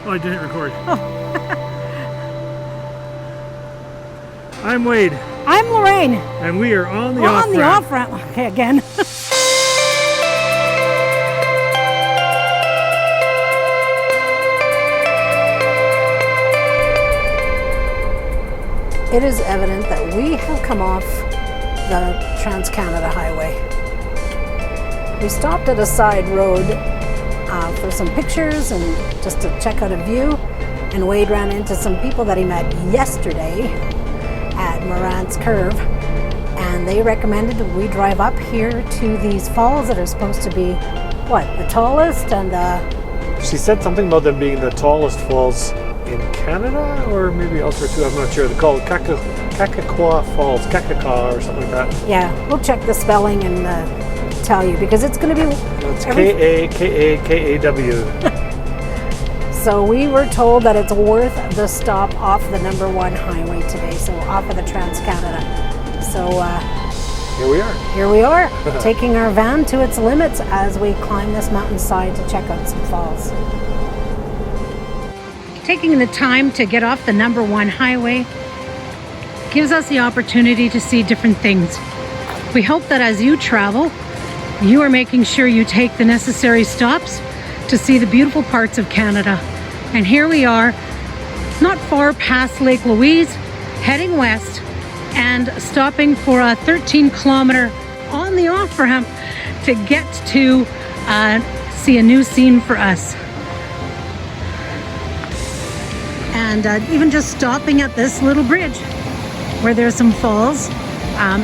Oh, I didn't record. Oh. I'm Wade. I'm Lorraine. And we are on the We're off-ramp. on the off-ramp. Okay, again. It is evident that we have come off the Trans-Canada Highway. We stopped at a side road for some pictures and just to check out a view. And Wade ran into some people that he met yesterday at Morant's Curve. And they recommended that we drive up here to these falls that are supposed to be, what, the tallest and She said something about them being the tallest falls in Canada or maybe elsewhere too. I'm not sure. They're called Takakkaw Falls, Takakkaw or something like that. Yeah, we'll check the spelling and tell you because it's going to be... It's K-A-K-A-K-A-W. So we were told that it's worth the stop off the #1 highway today, so off of the Trans-Canada. So here we are, taking our van to its limits as we climb this mountainside to check out some falls. Taking the time to get off the #1 highway gives us the opportunity to see different things. We hope that as you travel, you are making sure you take the necessary stops to see the beautiful parts of Canada. And here we are, not far past Lake Louise, heading west and stopping for a 13-kilometer on the off-ramp to get to see a new scene for us. And even just stopping at this little bridge where there's some falls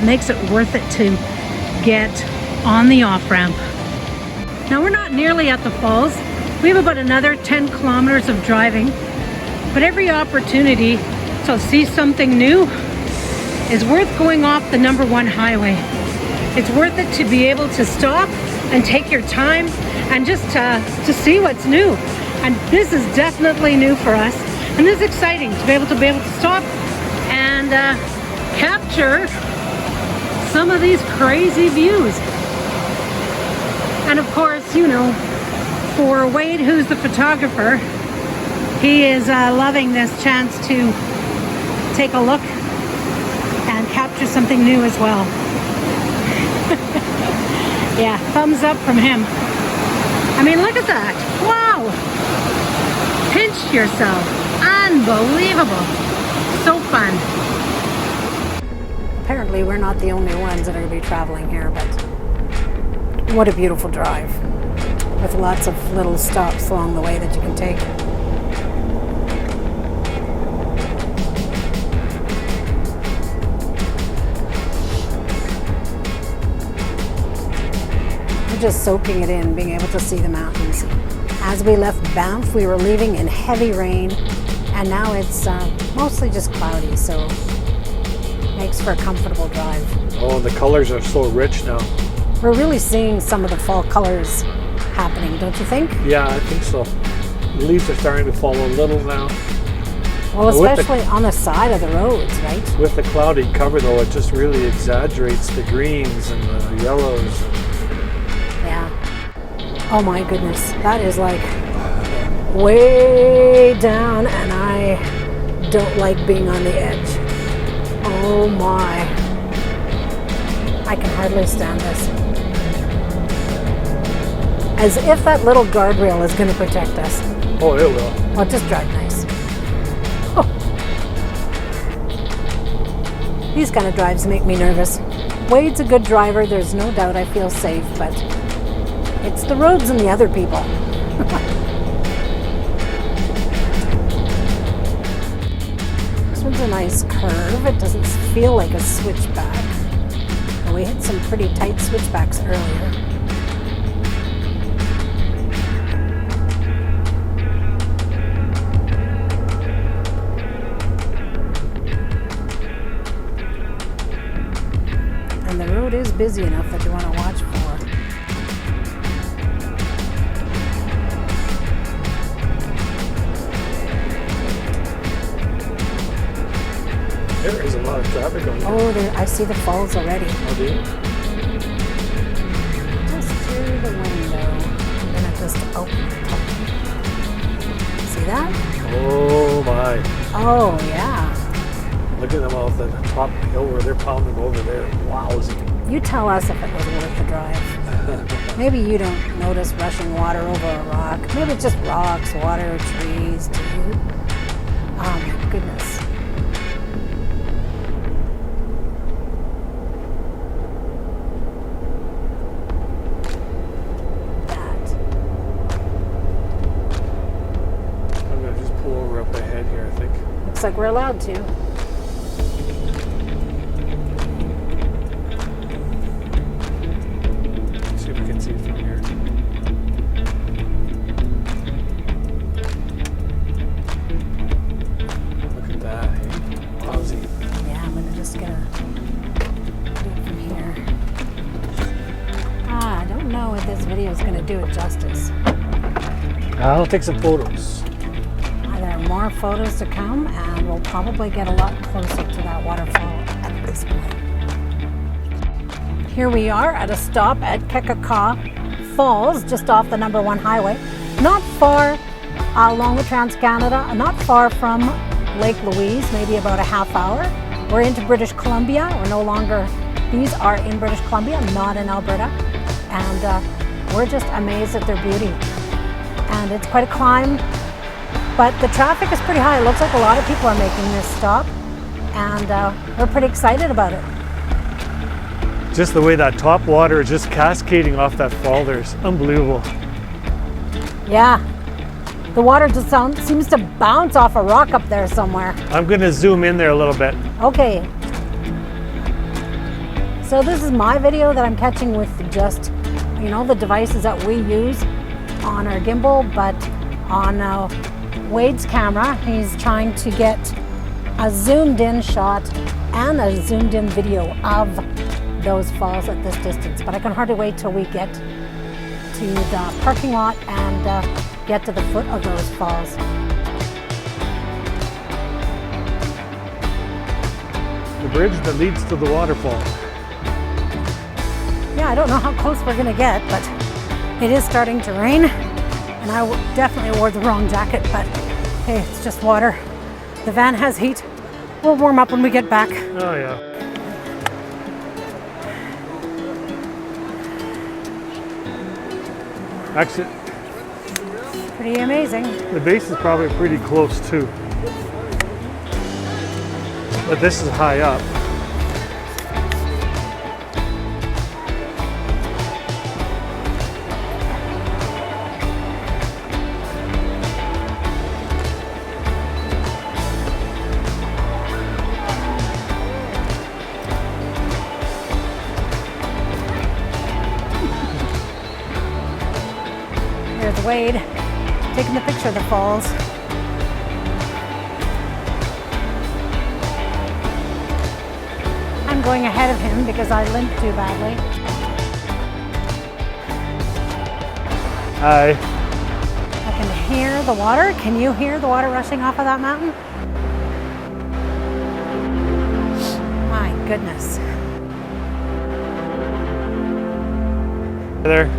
makes it worth it to get on the off-ramp. Now we're not nearly at the falls. We have about another 10 kilometers of driving, but every opportunity to see something new is worth going off the #1 highway. It's worth it to be able to stop and take your time and just to see what's new. And this is definitely new for us. And this is exciting to be able to stop and capture some of these crazy views. And of course, you know, for Wade, who's the photographer, he is loving this chance to take a look and capture something new as well. Yeah, thumbs up from him. I mean, look at that. Wow. Pinch yourself. Unbelievable. So fun. Apparently we're not the only ones that are going to be traveling here, but what a beautiful drive with lots of little stops along the way that you can take. We're just soaking it in, being able to see the mountains. As we left Banff, we were leaving in heavy rain, and now it's mostly just cloudy, so makes for a comfortable drive. Oh, the colors are so rich now. We're really seeing some of the fall colors happening, don't you think? Yeah, I think so. The leaves are starting to fall a little now. Well, especially on the side of the roads, right? With the cloudy cover, though, it just really exaggerates the greens and the yellows. Yeah. Oh my goodness, that is like way down, and I don't like being on the edge. Oh my. I can hardly stand this. As if that little guardrail is going to protect us. Oh, it will. Well, just drive nice. Oh. These kind of drives make me nervous. Wade's a good driver, there's no doubt I feel safe, but it's the roads and the other people. This one's a nice curve. It doesn't feel like a switchback. And we hit some pretty tight switchbacks earlier. And the road is busy enough that you want to watch for. There is a lot of traffic on here. Oh, I see the falls already. Oh, do you? Just through the window. I'm going to just open it up. See that? Oh my. Oh, yeah. Look at them all at the top hill where they're pounding over there. Wowzy. You tell us if it was worth the drive. Maybe you don't notice rushing water over a rock. Maybe it's just rocks, water, trees, too. Oh my goodness. I'm going to just pull over up ahead here, I think. Looks like we're allowed to. See if we can see it from here. Look at that, hey? Wowzy. Yeah, I'm gonna just get a look from here. I don't know if this video is gonna do it justice. I'll take some photos. There are more photos to come, and we'll probably get a lot closer to that waterfall at this point. Here we are at a stop at Takakkaw Falls, just off the #1 highway. Not far along the Trans-Canada, not far from Lake Louise, maybe about a half hour. We're into British Columbia. We're no longer, these are in British Columbia, not in Alberta. And we're just amazed at their beauty. And it's quite a climb, but the traffic is pretty high. It looks like a lot of people are making this stop, and we're pretty excited about it. Just the way that top water is just cascading off that fall there is unbelievable. Yeah, the water just seems to bounce off a rock up there somewhere. I'm going to zoom in there a little bit. Okay. So this is my video that I'm catching with just, you know, the devices that we use on our gimbal, but on Wade's camera, he's trying to get a zoomed in shot and a zoomed in video of those falls at this distance. But I can hardly wait till we get to the parking lot and get to the foot of those falls. The bridge that leads to the waterfall. Yeah, I don't know how close we're gonna get, but it is starting to rain, and I definitely wore the wrong jacket, but hey, it's just water. The van has heat. We'll warm up when we get back. Oh yeah. Actually, Pretty amazing. the base is probably pretty close too. But this is high up. There's Wade taking the picture of the falls. I'm going ahead of him because I limped too badly. Hi. I can hear the water. Can you hear the water rushing off of that mountain? My goodness. There.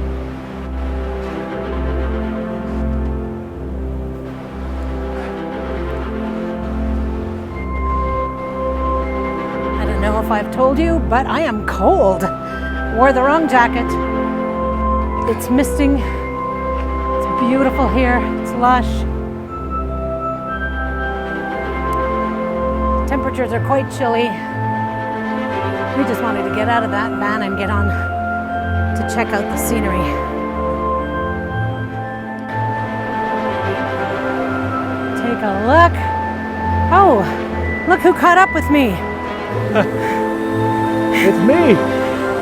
I don't know if I've told you, but I am cold. Wore the wrong jacket. It's misting. It's beautiful here. It's lush. Temperatures are quite chilly. We just wanted to get out of that van and get on to check out the scenery. Take a look. Oh, look who caught up with me. It's me.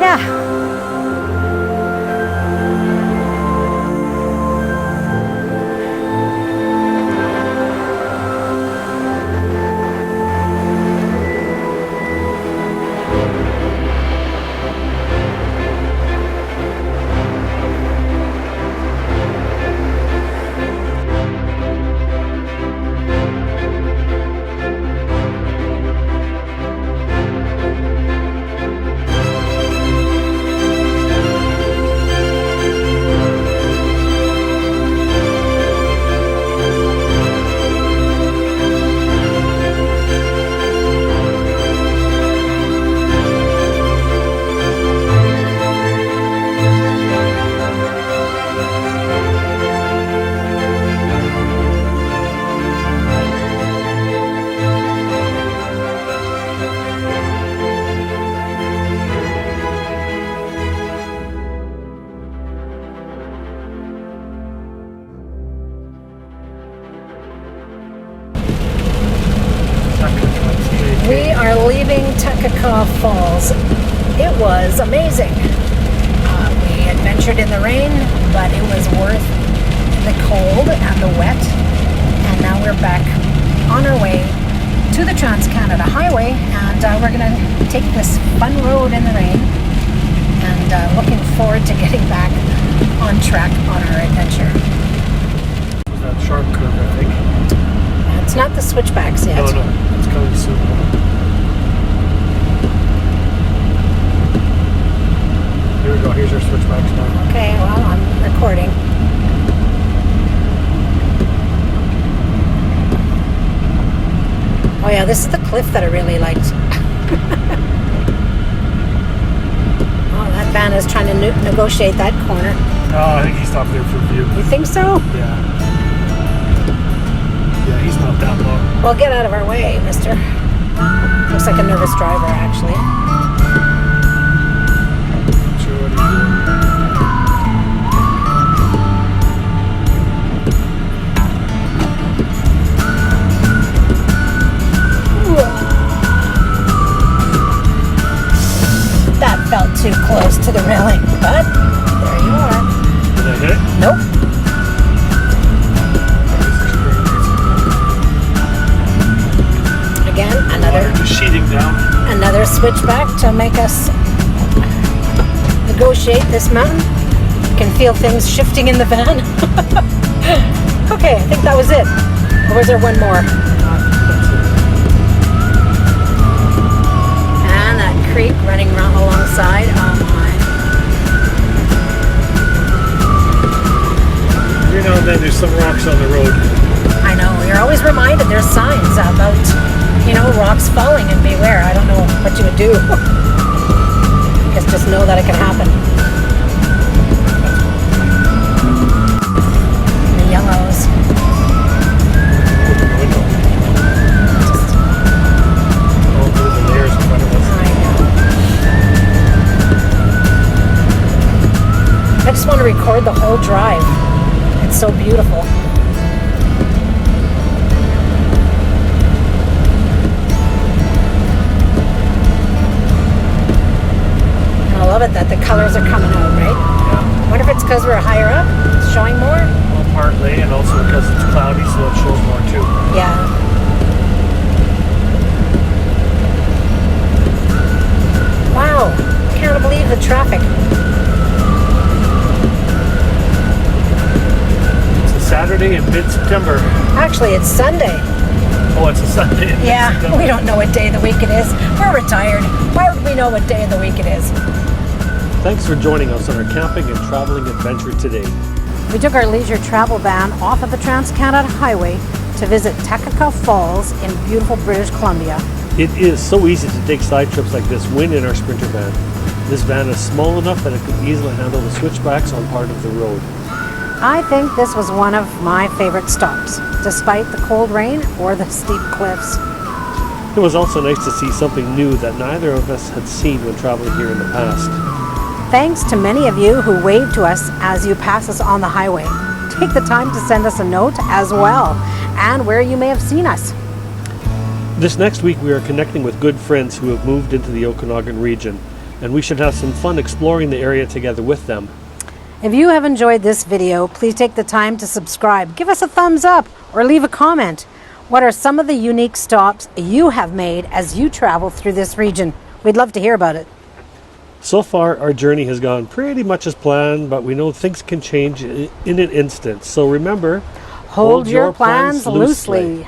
Yeah. We are leaving Takakkaw Falls. It was amazing. We adventured in the rain, but it was worth the cold and the wet. And now we're back on our way to the Trans-Canada Highway, and we're going to take this fun road in the rain, and looking forward to getting back on track on our adventure. Was that sharp curve, I think? It's not the switchbacks yet. No, it's coming soon. Here we go, here's our switchbacks now. Okay, well, I'm recording. Oh yeah, this is the cliff that I really liked. Oh, that van is trying to negotiate that corner. Oh, I think he stopped there for view. You think so? Yeah. Yeah, he's not that low. Well, get out of our way, mister. Looks like a nervous driver, actually. Not sure what he's doing. That felt too close to the railing, but there you are. Did I hit it? Nope. Again, Water just sheeting down. another switchback to make us negotiate this mountain. You can feel things shifting in the van. Okay, I think that was it. Or was there one more? And that creek running alongside. Oh my. Every now and then there's some rocks on the road. I know, you're always reminded there's signs about, rocks falling, and beware. I don't know what you would do. I guess just know that it can happen. The yellows. Open the window. Just, All through the layers in front of us. I know. I just want to record the whole drive. It's so beautiful. I love it that the colors are coming out, right? Yeah. I wonder if it's because we're higher up, it's showing more? Well, partly, and also because it's cloudy, so it shows more too. Yeah. Wow, can't believe the traffic. It's a Saturday in mid-September. Actually, it's Sunday. Oh, it's a Sunday in Yeah, mid-September. we don't know what day of the week it is. We're retired. Why would we know what day of the week it is? Thanks for joining us on our camping and traveling adventure today. We took our leisure travel van off of the Trans-Canada Highway to visit Takakkaw Falls in beautiful British Columbia. It is so easy to take side trips like this when in our Sprinter van. This van is small enough that it could easily handle the switchbacks on part of the road. I think this was one of my favorite stops, despite the cold rain or the steep cliffs. It was also nice to see something new that neither of us had seen when traveling here in the past. Thanks to many of you who wave to us as you pass us on the highway. Take the time to send us a note as well, and where you may have seen us. This next week we are connecting with good friends who have moved into the Okanagan region, and we should have some fun exploring the area together with them. If you have enjoyed this video, please take the time to subscribe, give us a thumbs up, or leave a comment. What are some of the unique stops you have made as you travel through this region? We'd love to hear about it. So far, our journey has gone pretty much as planned, but we know things can change in an instant. So remember, Hold your plans loosely.